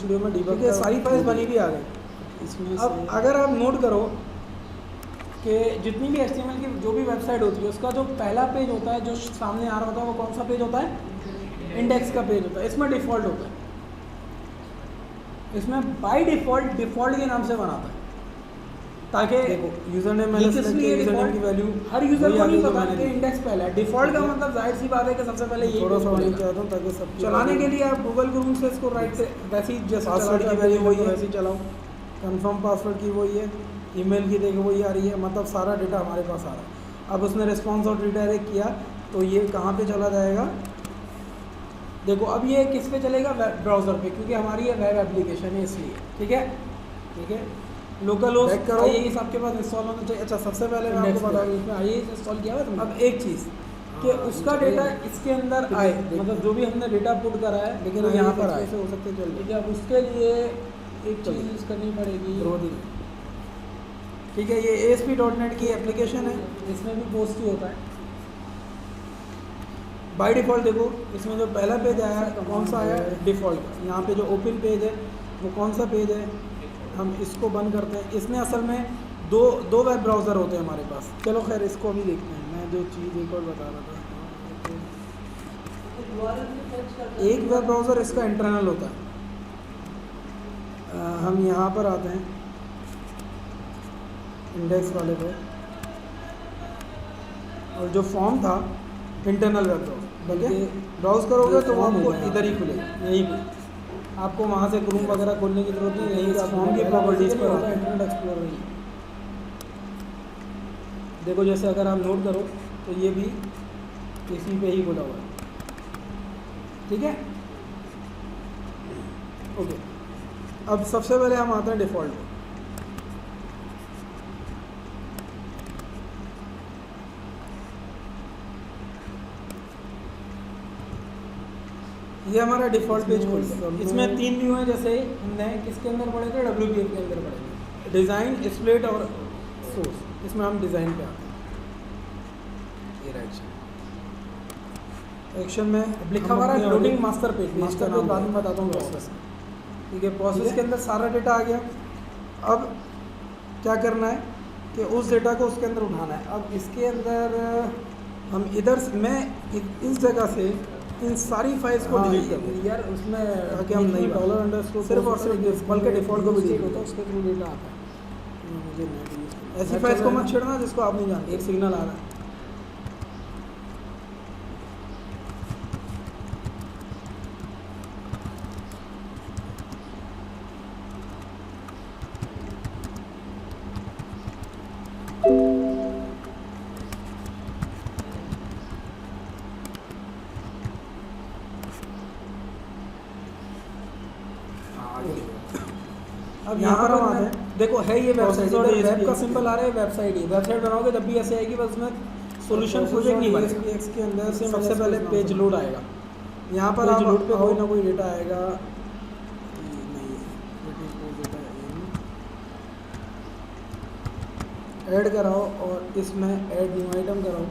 Studio में ठीक debug है, सारी फाइल्स बनी भी आ गई। इसमें अब से अगर आप नोट करो कि जितनी भी HTML की जो भी वेबसाइट होती है उसका जो पहला पेज होता है जो सामने आ रहा होता है वो कौन सा पेज होता है? इंडेक्स का पेज होता है। इसमें डिफ़ॉल्ट होता है, इसमें बाय डिफ़ॉल्ट डिफ़ॉल्ट के नाम से बनाता है ताकि यूज़र नेम ये मैंने किस सेलेक्ट लिए किया, यूज़र नेम डिफ़ॉल्ट की वैल्यू हर यूज़र वही को आ नहीं गई जो पता मैंने कि दी। इंडेक्स पहला है। डिफ़ॉल्ट का ठीक है। मतलब जाहिर सी बात है कि सबसे पहले यही थोड़ा पेज सा ऑडियो खुलेगा। चाहता हूँ ताकि सब चलाने के लिए आप गूगल क्रोम से इसको राइट वैसे ही जैसे पासवर्ड चलाते की हैं वैल्यू वही है, वैसे ही चलाओ। कंफर्म पासवर्ड की वही है, ईमेल की देखो वही आ रही है, मतलब सारा डेटा हमारे पास आ रहा है। अब उसने रिस्पॉन्स और रिडायरेक्ट किया तो ये कहाँ पे चला जाएगा? देखो अब ये किस पे चलेगा? वेब ब्राउज़र पे, क्योंकि हमारी ये वेब एप्लीकेशन है इसलिए। ठीक है, ठीक है। लोकल होस्ट Back करो। IIS आपके पास इंस्टॉल होना चाहिए। अच्छा, सबसे पहले मैं आपको बता दूँ इसमें IIS इंस्टॉल किया हुआ है तुमने? अब एक चीज़ कि हाँ, उसका चलिए। डेटा इसके अंदर ठीक है, आए, देखते मतलब जो भी हमने डेटा पुट करा है लेकिन वो यहाँ पर आए। कैसे हो सकते हैं? चलिए। ठीक है, अब उसके लिए एक चलिए। चीज़ करनी पड़ेगी। विरोधी नहीं। ठीक है, ये ASP.NET की एप्लीकेशन है। इसमें भी पोस्ट ही होता है बाय डिफ़ॉल्ट। देखो इसमें जो पहला पेज आया है कौन सा आया है? डिफ़ॉल्ट। यहाँ पे जो ओपन पेज है वो कौन सा पेज है? हम इसको बंद करते हैं। इसमें असल में दो वेब ब्राउज़र होते हैं हमारे पास। चलो खैर इसको अभी देखते हैं। मैं जो चीज़ एक और बता रहा था, एक वेब ब्राउज़र इसका इंटरनल होता है। हम यहाँ पर आते हैं इंडेक्स वाले पे, और जो फॉर्म था इंटरनल वेब ब्राउज़र, बल्कि ब्राउज़ करोगे तो वो आपको इधर ही खुलेगा, यहीं पे। आपको वहाँ से क्रोम वगैरह खोलने की ज़रूरत नहीं, यहीं पे फॉर्म की प्रॉपर्टीज़ पर होता है इंटरनेट एक्सप्लोरर ही। देखो जैसे अगर आप नोट करो तो ये भी इसी पे ही खुला हुआ है। ठीक है, ओके। अब सबसे पहले हम आते हैं डिफ़ॉल्ट पे। ये हमारा डिफ़ॉल्ट पेज खुल गया। इसमें 3 व्यू हैं, जैसे हमने किसके अंदर पढ़े थे? WPF के अंदर पढ़े थे, डिज़ाइन, स्प्लिट और सोर्स। इसमें हम डिज़ाइन पे आते हैं। ये राइट एक्शन में अब लिखा हुआ है loading master page. Master page बाद में बताता हूँ प्रोसेस। ठीक है, प्रोसेस के अंदर सारा डेटा आ गया। अब क्या करना है कि उस डेटा को उसके अंदर उठाना है। अब इसके अंदर हम इधर से मैं इस जगह से इन सारी फाइल्स को डिलीट कर दूँ यार उसमें ताकि हम नहीं $, सिर्फ और सिर्फ बल्कि डिफ़ॉल्ट को भी डिलीट होता है, उसके थ्रू डेटा आता है। मुझे नेट यूज़ ऐसी फाइल्स को मत छेड़ना जिसको आप नहीं जानते। एक सिग्नल आ रहा है। अब यहाँ पर हम आते हैं। देखो है ये वेबसाइट, और इधर वेब का सिंबल आ रहा है, वेबसाइट ही। वेबसाइट बनाओगे जब भी ऐसे आएगी, बस उसमें सोल्यूशन प्रोजेक्ट नहीं बनेगा। ASPX के अंदर इससे सबसे पहले पेज लोड आएगा। यहाँ पर पेज आप लोड पे आओ, कोई ना कोई डेटा आएगा। ऐड कराओ और इसमें ऐड न्यू आइटम कराओ।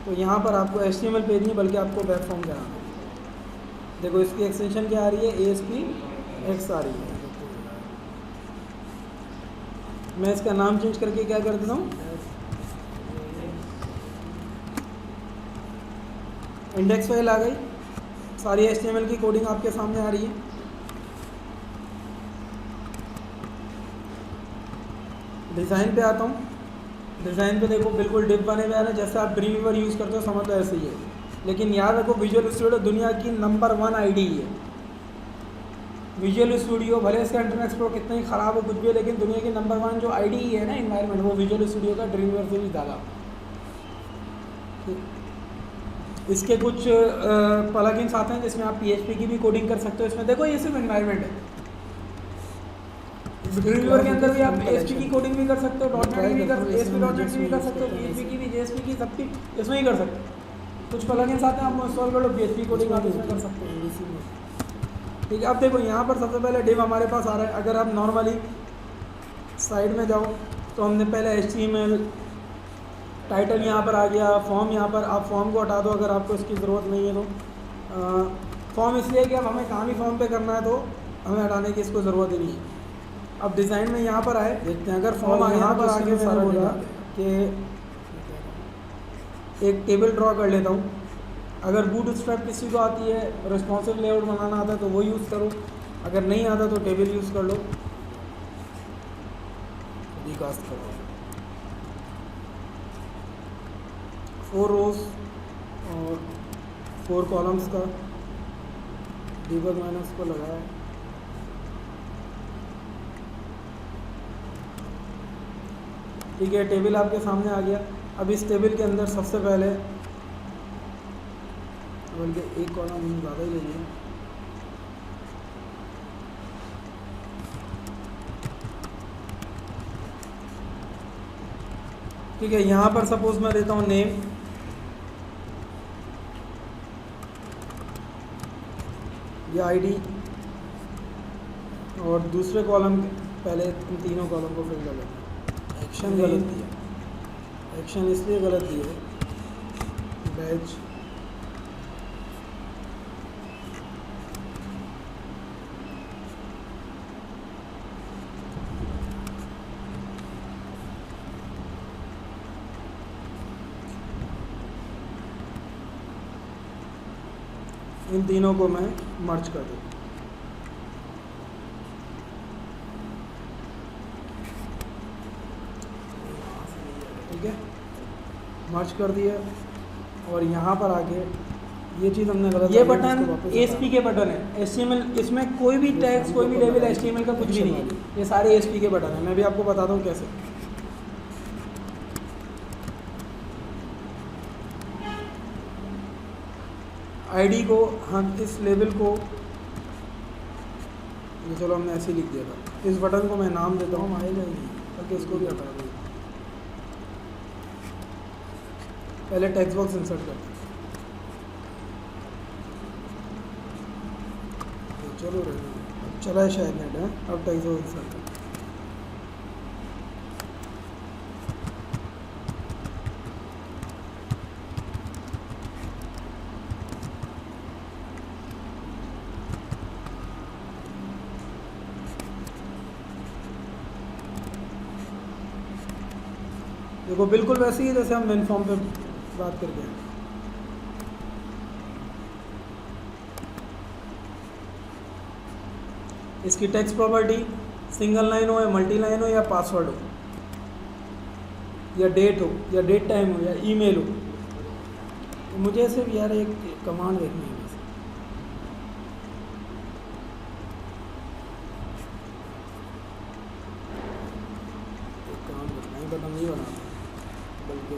तो यहाँ पर आपको HTML पेज नहीं बल्कि आपको वेब फॉर्म कराना है। देखो इसकी एक्सटेंशन क्या आ रही है? ASPX आ रही है। मैं इसका नाम चेंज करके क्या कर देता हूँ? इंडेक्स फाइल आ गई, सारी HTML की कोडिंग आपके सामने आ रही है। डिज़ाइन पे आता हूँ। डिज़ाइन पे देखो बिल्कुल डिप बने हुए आ रहे हैं, जैसे आप ड्रीमवीवर यूज़ करते हो समझ लो ऐसे ही है। लेकिन याद रखो विजुअल स्टूडियो दुनिया की नंबर 1 आईडी है। विजुअल स्टूडियो भले इसका इंटरनेट एक्सप्लोरर कितना ही ख़राब हो कुछ भी है, लेकिन दुनिया की नंबर 1 जो आईडी है ना इन्वायरमेंट, वो विजुअल स्टूडियो का ड्रीमवीवर से भी ज़्यादा। इसके कुछ प्लगइन्स आते हैं जिसमें आप PHP की भी कोडिंग कर सकते हो। इसमें देखो ये सिर्फ एनवायरनमेंट है। ड्रीमवीवर के अंदर भी आप ASP की कोडिंग भी कर सकते हो, .NET की भी कर ASP.NET की भी कर सकते हो, PHP की भी, JSP की, सबकी इसमें ही कर सकते हो। कुछ प्लगइन्स आते हैं, आप इंस्टॉल कर लो, PHP कोडिंग आप इसमें कर सकते हो। ठीक है, अब देखो यहाँ पर सबसे पहले डिव हमारे पास आ रहा है। अगर आप नॉर्मली साइड में जाओ तो हमने पहले HTML टाइटल यहाँ पर आ गया, फॉर्म यहाँ पर। आप फॉर्म को हटा दो अगर आपको इसकी ज़रूरत नहीं है तो। फॉर्म इसलिए कि अब हमें काम ही फॉर्म पे करना है, तो हमें हटाने की इसको ज़रूरत ही नहीं है। अब डिज़ाइन में यहाँ पर आए, देखते हैं अगर फॉर्म और आ यहाँ गया पर आके मैंने बोला कि एक टेबल ड्रॉ कर लेता हूँ। अगर बूटस्ट्रैप किसी को आती है, रिस्पॉन्सिव लेआउट बनाना आता है तो वो यूज़ करो, अगर नहीं आता तो टेबल यूज़ कर लो, रिकास्ट करो। 4 रोज और 4 कॉलम्स का डीबग मैंने उसको लगाया। ठीक है, टेबल आपके सामने आ गया। अब इस टेबल के अंदर सबसे पहले, बल्कि एक कॉलम ज़्यादा ही ले लिया, ठीक है। यहाँ पर सपोज मैं देता हूँ नेम, या आईडी, और दूसरे कॉलम पहले इन तीनों कॉलम को फिल कर लेते हैं। एक्शन गलत दिया, एक्शन इसलिए गलत दिया, बैच इन तीनों को मैं मर्ज कर दूँ। ठीक है, मर्ज कर दिया। और यहाँ पर आके ये चीज़ हमने गलत, ये बटन ASP के बटन है। HTML इसमें कोई भी टैग्स, कोई भी लेवल HTML का कुछ भी नहीं है, ये सारे ASP के बटन है। मैं भी आपको बताता हूँ कैसे। आईडी को हम इस लेवल को, ये चलो हमने ऐसे लिख दिया था, इस बटन को मैं नाम देता हूँ, आएगा ही नहीं, बल्कि इसको भी हटा दूँ। पहले टेक्स्ट बॉक्स इंसर्ट करते हैं, चलो अब चला है शायद नेट है। अब टेक्स्ट बॉक्स इंसर्ट करते हैं। देखो बिल्कुल वैसे ही जैसे हम मेन फॉर्म पे बात करके हैं। इसकी टेक्स्ट प्रॉपर्टी सिंगल लाइन हो या मल्टी लाइन हो या पासवर्ड हो या डेट हो या डेट टाइम हो या ईमेल हो, तो मुझे सिर्फ यार एक कमांड देखनी है बस। एक कमांड देखना है, बटन नहीं बनाना बल्कि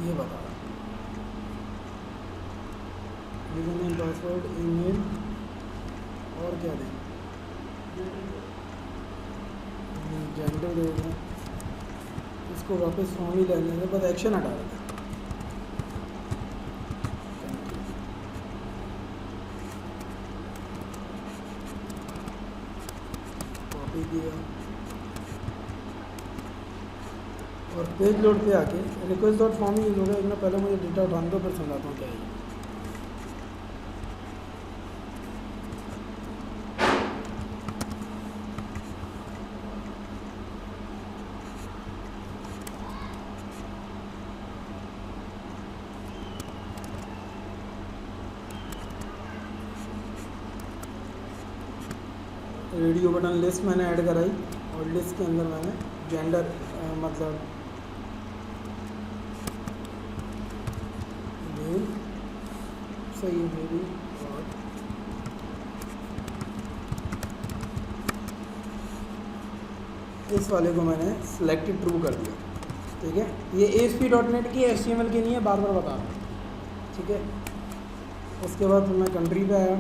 ये बता रहा यूजर नेम पासवर्ड ईमेल और क्या दें, जेंडर दे दें, इसको वापस फॉर्म ही लेने दें, बस एक्शन हटा देते हैं। कॉपी दिया और पेज लोड पे आके रिक्वेस्ट डॉट फॉर्म यूज होगा। एक ना पहले मुझे डेटा उठाने दो, फिर समझाता हूँ क्या है। रेडियो बटन लिस्ट मैंने ऐड कराई और लिस्ट के अंदर मैंने जेंडर मतलब मेल सही है मेरी और इस वाले को मैंने सिलेक्टेड ट्रू कर दिया। ठीक है, ये ASP.NET की HTML की नहीं है, बार बार बता रहा हूँ। ठीक है, उसके बाद मैं कंट्री पे आया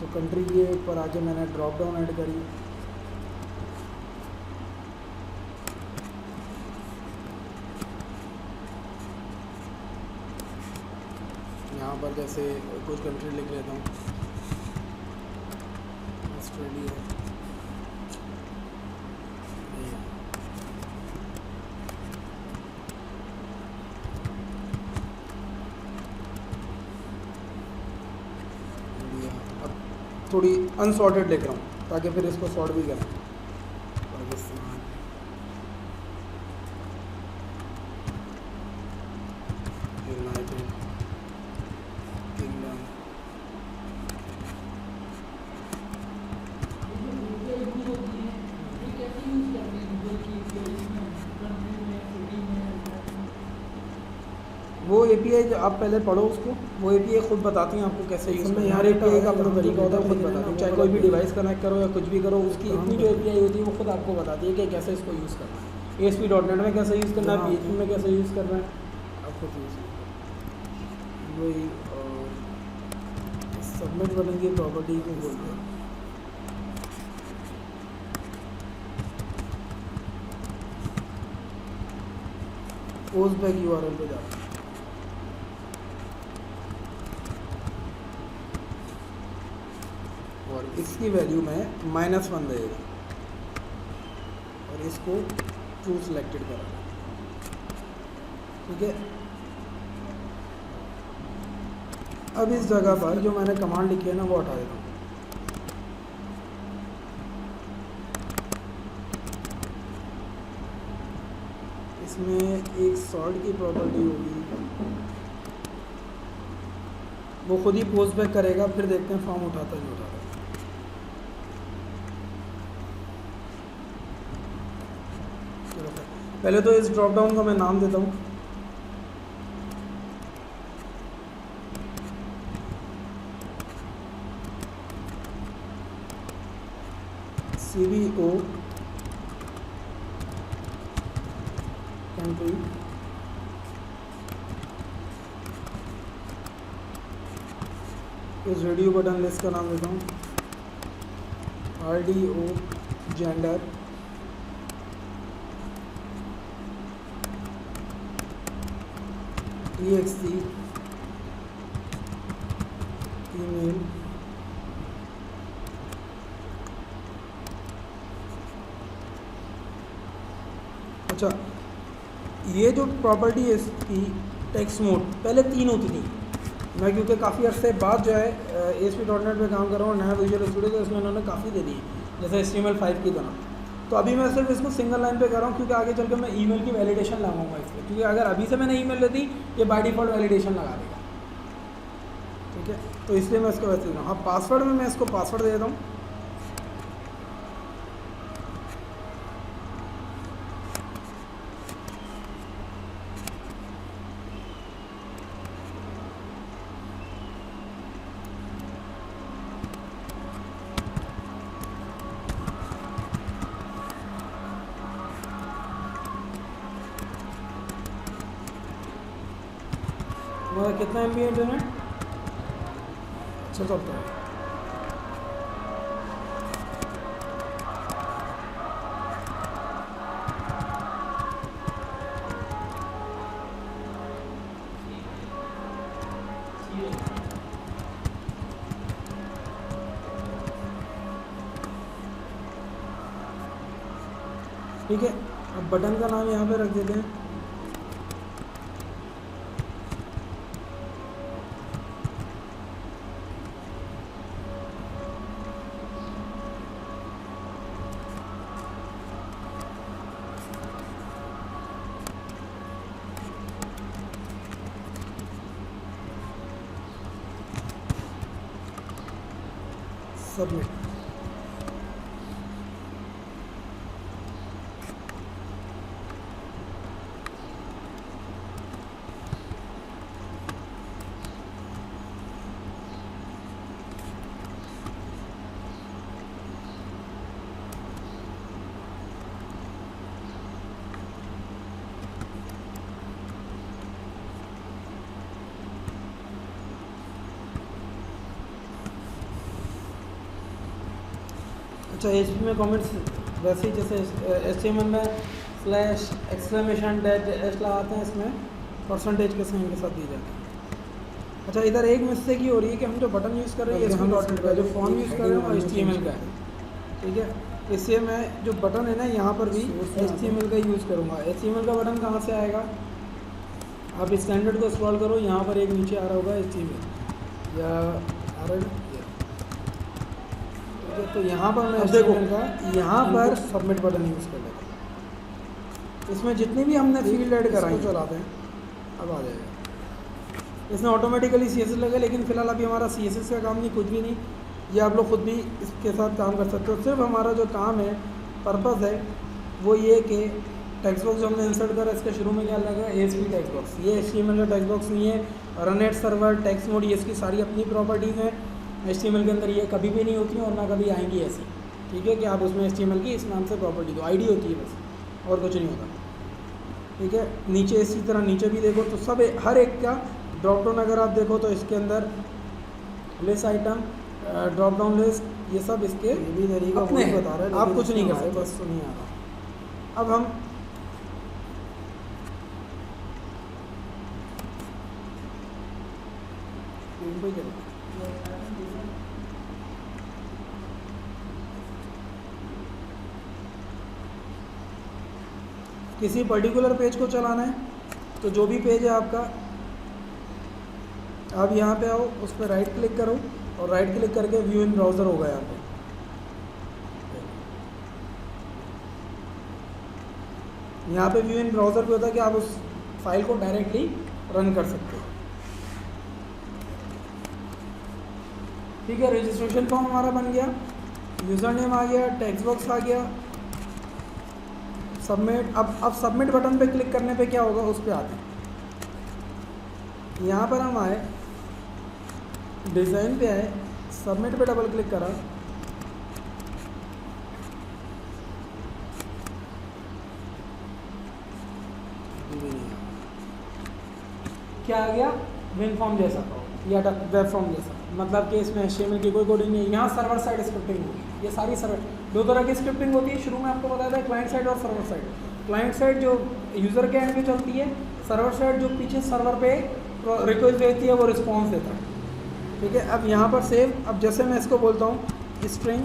तो कंट्री के ऊपर आके मैंने ड्रॉप डाउन ऐड करी। यहाँ पर जैसे कुछ कंट्री लिख लेता हूँ, ऑस्ट्रेलिया, थोड़ी अनसॉर्टेड लिख रहा हूँ ताकि फिर इसको सॉर्ट भी करें। पाकिस्तान, यूनाइटेड किंगडम, वो API जो आप पहले पढ़ो उसको, वो API खुद बताती हैं आपको कैसे यूज़ करना है। हर API का अपना तरीका होता है, खुद बताती है। चाहे कोई भी डिवाइस कनेक्ट करो या कुछ भी करो, उसकी अपनी जो API होती है वो खुद आपको बताती है कि कैसे इसको यूज़ करना है। ASP.NET में कैसे यूज़ करना है, PHP में कैसे यूज़ करना है, आप खुद यूज़ करना। वही और सबमिट बटन की प्रॉपर्टी को बोलते हैं। पोस्ट बैक URL पे जाओ और इसकी वैल्यू में -1 देगा और इसको ट्रू सिलेक्टेड करा। ठीक है, अब इस जगह पर जो मैंने कमांड लिखी है ना वो हटा देता हूँ। इसमें एक सॉर्ट की प्रॉपर्टी होगी, वो खुद ही पोस्ट बैक करेगा, फिर देखते हैं फॉर्म उठाता है नहीं उठाता। पहले तो इस ड्रॉप डाउन को मैं नाम देता हूँ CBO कंट्री, इस रेडियो बटन लिस्ट का नाम देता हूँ RDO जेंडर, EXT ईमेल, अच्छा ये जो प्रॉपर्टी है इसकी टेक्स्ट मोड पहले 3 होती थी। मैं क्योंकि काफ़ी अर्से बाद जो है ASP.NET पे काम कर रहा हूँ, नया विजुअल स्टूडियो, तो इसमें उन्होंने काफ़ी दे दी जैसे HTML5 की तरह। तो अभी मैं सिर्फ इसको सिंगल लाइन पे कर रहा हूँ क्योंकि आगे चल कर मैं ईमेल की वैलिडेशन लगाऊंगा इस पर, क्योंकि अगर अभी से मैंने ईमेल दे दी ये बाय डिफ़ॉल्ट वैलिडेशन लगा देगा। ठीक है, तो इसलिए मैं इसको वैसे दे रहा हूँ। हाँ, पासवर्ड में मैं इसको पासवर्ड दे देता हूँ। हमारा कितना MB इंटरनेट? अच्छा चलता है। ठीक है, अब बटन का नाम यहाँ पे रख देते हैं सबमिट। अच्छा HP में कमेंट्स वैसे ही जैसे HTML में स्लैश एक्सक्लेमेशन डैश लगाते हैं, इसमें परसेंटेज के साइन के साथ दी जाती है। अच्छा, इधर एक मिस्टेक ही हो रही है कि हम जो बटन यूज़ कर रहे हैं हम डॉटेड का, जो फॉर्म यूज़ कर रहे हैं वो HTML का है, ठीक है। इससे मैं जो बटन है ना यहाँ पर भी HTML का यूज़ करूँगा। HTML का बटन कहाँ से आएगा, आप स्टैंडर्ड को स्क्रॉल करो, यहाँ पर एक नीचे आ रहा होगा HTML या आ रहा है ना, ठीक है। तो यहाँ पर मैं HTML का यहाँ पर सबमिट बटन यूज़ कर लेता हूँ। इसमें जितनी भी हमने फील्ड ऐड कराई चलाते हैं, अब आ जाएगा इसमें ऑटोमेटिकली CSS लगे, लेकिन फ़िलहाल अभी हमारा CSS का काम नहीं, कुछ भी नहीं। ये आप लोग खुद भी इसके साथ काम कर सकते हो। सिर्फ हमारा जो काम है, पर्पस है, वो ये कि टेक्स्ट बॉक्स जो हमने इंसर्ट करा, इसके शुरू में क्या लगा, ASP टेक्स्ट बॉक्स। ये HTML का टेक्स्ट बॉक्स नहीं है। रनएट सर्वर, टेक्स्ट मोड, ये इसकी सारी अपनी प्रॉपर्टीज़ हैं। HTML के अंदर ये कभी भी नहीं होती हैं और ना कभी आएंगी ऐसी, ठीक है, कि आप उसमें HTML की इस नाम से प्रॉपर्टी दो, ID होती है बस, और कुछ नहीं होता, ठीक है। नीचे इसी तरह नीचे भी देखो तो सब हर एक का ड्रॉप डाउन अगर आप देखो तो इसके अंदर list item, drop down list, ये सब इसके भी तरीका अपने बता रहा है, आप कुछ नहीं कर सकते, बस नहीं आ रहा। अब हम किसी पर्टिकुलर पेज को चलाना है तो जो भी पेज है आपका, आप यहाँ पे आओ, उस पर राइट क्लिक करो और राइट क्लिक करके व्यू इन ब्राउज़र होगा यहाँ पे। यहाँ पे व्यू इन ब्राउज़र पे होता है कि आप उस फाइल को डायरेक्टली रन कर सकते हो, ठीक है। रजिस्ट्रेशन फॉर्म हमारा बन गया, यूज़र नेम आ गया, टेक्स्ट बॉक्स आ गया, सबमिट। अब सबमिट बटन पे क्लिक करने पे क्या होगा, उस पर आते हैं। यहाँ पर हम आए, डिज़ाइन पे आए, सबमिट पे डबल क्लिक करा, क्या आ गया, विन फॉर्म जैसा या वेब फॉर्म जैसा, मतलब कि इसमें HTML की कोई कोडिंग नहीं है। यहाँ सर्वर साइड स्क्रिप्टिंग होगी, ये सारी सर्वर, दो तरह की स्क्रिप्टिंग होती है। शुरू में आपको बताया था क्लाइंट साइड और सर्वर साइड। क्लाइंट साइड जो यूज़र के एंड पे चलती है, सर्वर साइड जो पीछे सर्वर पे रिक्वेस्ट भेजती है, वो रिस्पॉन्स देता है, ठीक है। अब यहाँ पर सेव, अब जैसे मैं इसको बोलता हूँ स्ट्रिंग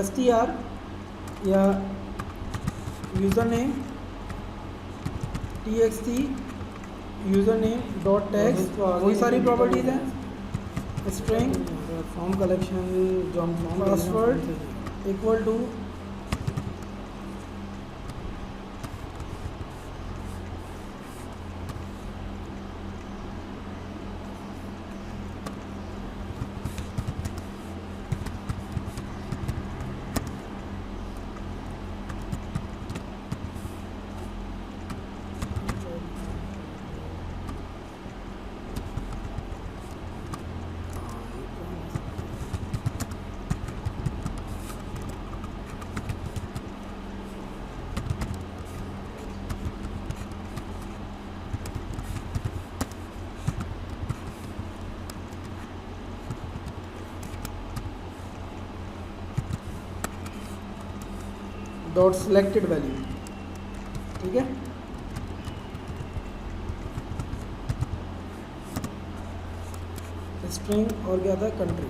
str या user name txt user name dot text, वही सारी प्रॉपर्टीज़ हैं। स्ट्रिंग फॉर्म कलेक्शन, जो हम password equal to dot selected value, ठीक है। स्ट्रिंग और क्या था, कंट्री।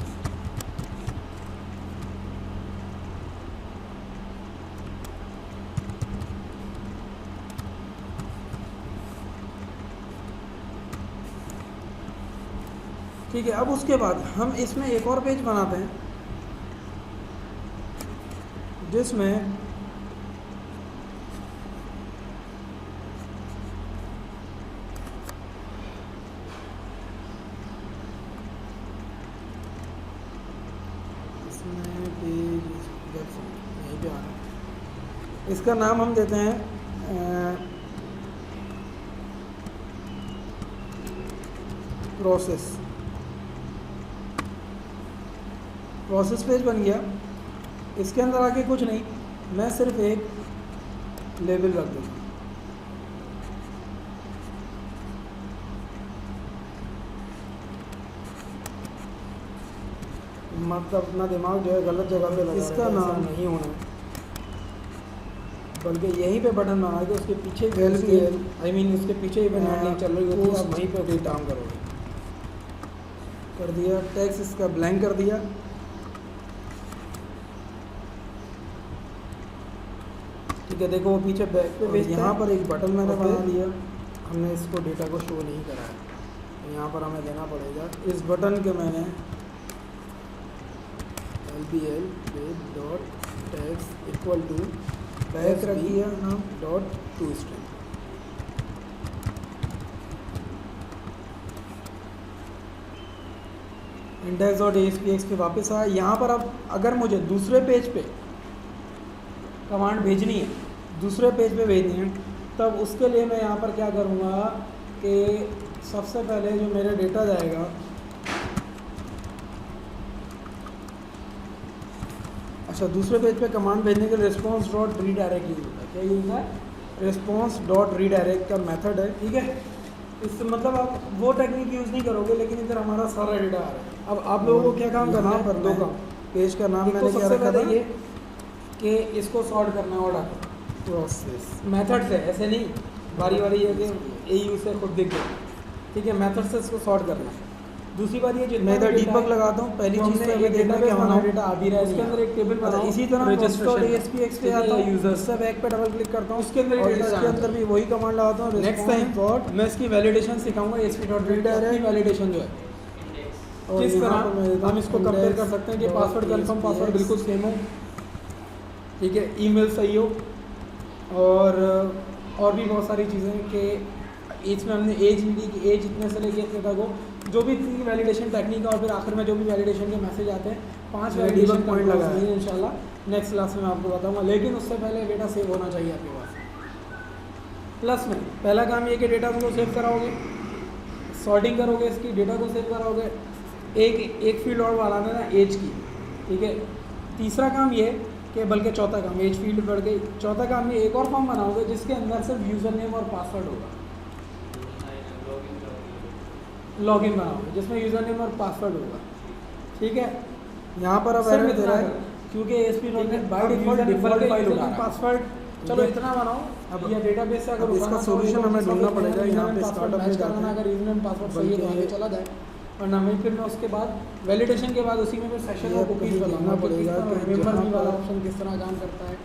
ठीक है। अब उसके बाद हम इसमें एक और पेज बनाते हैं जिसमें इसका नाम हम देते हैं प्रोसेस पेज बन गया। इसके अंदर आके कुछ नहीं, मैं सिर्फ एक लेबल रख दूँगा, मतलब अपना दिमाग जो है गलत जगह पे लगा, इसका नाम नहीं होना है, बल्कि यहीं पे बटन बना के उसके पीछे आई मीन उसके पीछे इवेंट हैंडलिंग चल रही होती है, आप वहीं पे काम करोगे। कर दिया, टेक्स्ट इसका ब्लैंक कर दिया। ठीक है, देखो वो पीछे बैक पे भेजता है। यहाँ पर एक बटन मैंने बना दिया, हमने इसको डेटा को शो नहीं करा है, तो यहाँ पर हमें देना पड़ेगा इस बटन के मैंने LBL dot text equal to back रख दिया नाम dot to string. Index dot ASPX पे वापस आया। यहाँ पर अब अगर मुझे दूसरे पेज पे कमांड भेजनी है, दूसरे पेज पे भेजनी है, तब उसके लिए मैं यहाँ पर क्या करूँगा कि सबसे पहले जो मेरा डेटा जाएगा, अच्छा दूसरे पेज पे कमांड भेजने के लिए रिस्पॉन्स डॉट रीडायरेक्ट यूज होता है। क्या यूज होता है? रिस्पॉन्स डॉट रीडायरेक्ट का मेथड है। ठीक है, इससे मतलब आप वो टेक्निक यूज़ नहीं करोगे, लेकिन इधर हमारा सारा डेटा आ रहा है। अब आप लोगों को क्या काम करना है? पर दो काम, पेज का नाम मैंने क्या रखा था ये कि इसको सॉर्ट करना है ऑर्डर प्रोसेस मेथड से, ऐसे नहीं बारी बारी ये कि AU से खुद दिख गया। ठीक है, मेथड से इसको सॉर्ट करना है। दूसरी बात ये मैं इधर डीबग लगाता हूँ, पहली चीज़ तो ये देखना कि हमारा डेटा आ भी रहा है, उसके अंदर एक टेबल बनाओ। इसी तरह रजिस्ट्रेशन ASPX पे आता है, यूजर से बैक पे डबल क्लिक करता हूँ, उसके अंदर डेटा, इसके अंदर भी वही कमांड लगाता हूँ। नेक्स्ट टाइम मैं इसकी वैलिडेशन सिखाऊंगा, ASP.redirect वैलिडेशन जो है किस तरह हम इसको कंपेयर कर सकते हैं कि पासवर्ड कंफर्म पासवर्ड बिल्कुल सेम हो, ठीक है, ईमेल सही हो, और भी बहुत सारी चीज़ें कि इसमें हमने एज दी कि एज इतने से लेके इतने तक हो, जो भी वैलिडेशन टेक्निक है, और फिर आखिर में जो भी वैलिडेशन के मैसेज आते हैं 5 वैलिडेशन पॉइंट लगाए हैं। इंशाल्लाह नेक्स्ट क्लास में मैं आपको बताऊंगा, लेकिन उससे पहले डेटा सेव होना चाहिए आपके पास। प्लस में पहला काम ये कि डेटा को सेव कराओगे, सॉर्टिंग करोगे, इसकी डेटा को सेव कराओगे, एक फील्ड और बढ़ाना है ना एज की। ठीक है, तीसरा काम ये कि बल्कि चौथा काम, एज फील्ड बढ़ गई, चौथा काम ये एक और फॉर्म बनाओगे जिसके अंदर सिर्फ यूज़र नेम और पासवर्ड होगा, लॉगिन बनाओगे जिसमें यूज़र नेम और पासवर्ड होगा। ठीक है, यहाँ पर अब एरर दे रहा है क्योंकि ASP.NET बाय डिफ़ॉल्ट फाइल होगा पासवर्ड। चलो इतना बनाओ, अब ये डेटाबेस से अगर इसका सॉल्यूशन हमें ढूंढना पड़ेगा। यहाँ पे स्टार्टअप में जाना, अगर यूज़र नेम पासवर्ड सही है तो आगे चला जाए, और ना मैं फिर मैं उसके बाद वैलिडेशन के बाद उसी में फिर सेशन और कुकीज़ बनाना पड़ेगा कि मेंबर भी वाला ऑप्शन किस तरह काम करता है।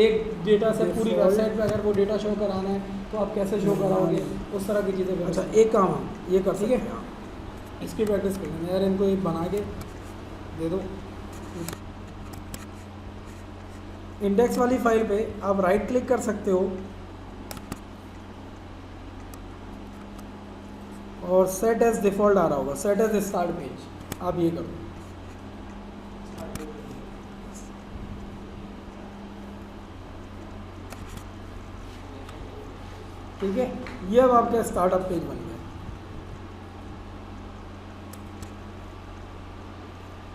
एक डेटा से पूरी वेबसाइट पे अगर वो डेटा शो कराना है तो आप कैसे शो कराओगे, उस तरह की चीज़ें। अच्छा एक काम है ये कर, ठीक है, इसकी प्रैक्टिस करेंगे यार, इनको एक बना के दे दो। इंडेक्स वाली फाइल पे आप राइट क्लिक कर सकते हो और सेट एज डिफ़ॉल्ट आ रहा होगा, सेट एज स्टार्ट पेज, आप ये करो। ठीक है, ये अब आपका स्टार्टअप पेज बन गया।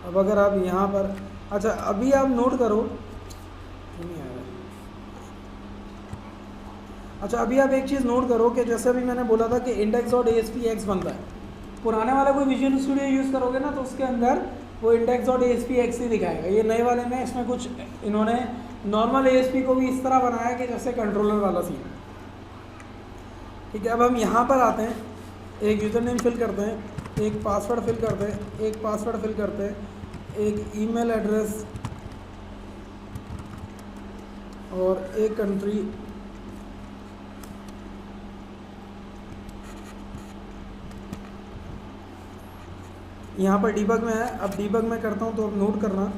अब अगर आप यहाँ पर, अच्छा अभी आप नोट करो, नहीं आया। अच्छा अभी आप एक चीज़ नोट करो कि जैसे अभी मैंने बोला था कि index.ASPX बनता है, पुराने वाला कोई विजुअल स्टूडियो यूज़ करोगे ना तो उसके अंदर वो index.ASPX ही दिखाएगा। ये नए वाले में इसमें कुछ इन्होंने नॉर्मल ASP को भी इस तरह बनाया कि जैसे कंट्रोलर वाला सीन। ठीक है, अब हम यहाँ पर आते हैं, एक यूज़र नेम फिल करते हैं, एक पासवर्ड फिल करते हैं, एक पासवर्ड फिल करते हैं, एक ईमेल एड्रेस और एक कंट्री। यहाँ पर डीबग में है, अब डीबग में करता हूँ तो अब नोट करना